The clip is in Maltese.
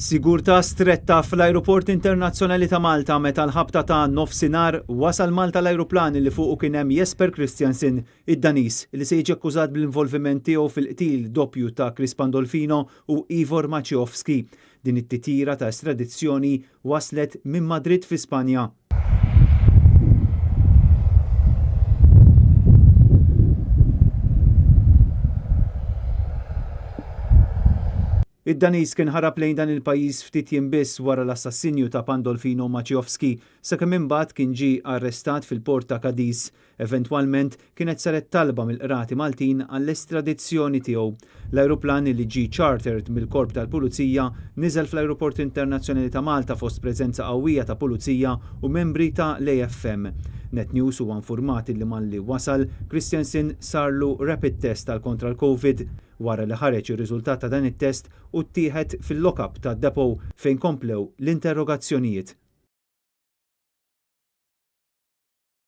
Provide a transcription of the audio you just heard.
Sigurtà stretta fl-Ajruport Internazzjonali ta' Malta meta l-ħabta ta' nofsinhar wasal Malta l-ajruplan li fuqu kien hemm Jesper Kristiansen, id-Danis li se jiġi akkużat bl-involviment tiegħu fil-qtil doppju ta' Kristiansen u Ivor Maciejowski. Din it-titjira ta' estradizzjoni waslet minn Madrid fi Spanja. Id-Danis kien ħarab lejn dan il-pajjiż ftit jiem biss wara l-assassinju ta' Pandolfino Maciejowski sakemm imbagħad kien ġie arrestat fil-port ta' Cadiz. Eventwalment kienet saret talba mill-qrati Maltin għall-estradizzjoni tiegħu. L-ajruplan li ġie chartered mill-Korp tal-Pulizija niżel fl-Ajruport Internazzjonali ta' Malta fost preżenza qawwija ta' pulizija u membri ta' l-AFM. Net News huwa infurmat li malli wasal Kristiansen sarlu rapid test tal-kontra l-COVID wara li ħareġ ir-riżultat ta' dan it-test u ttieħed fil-lockup tad-depo fejn komplew l-interrogazzjonijiet.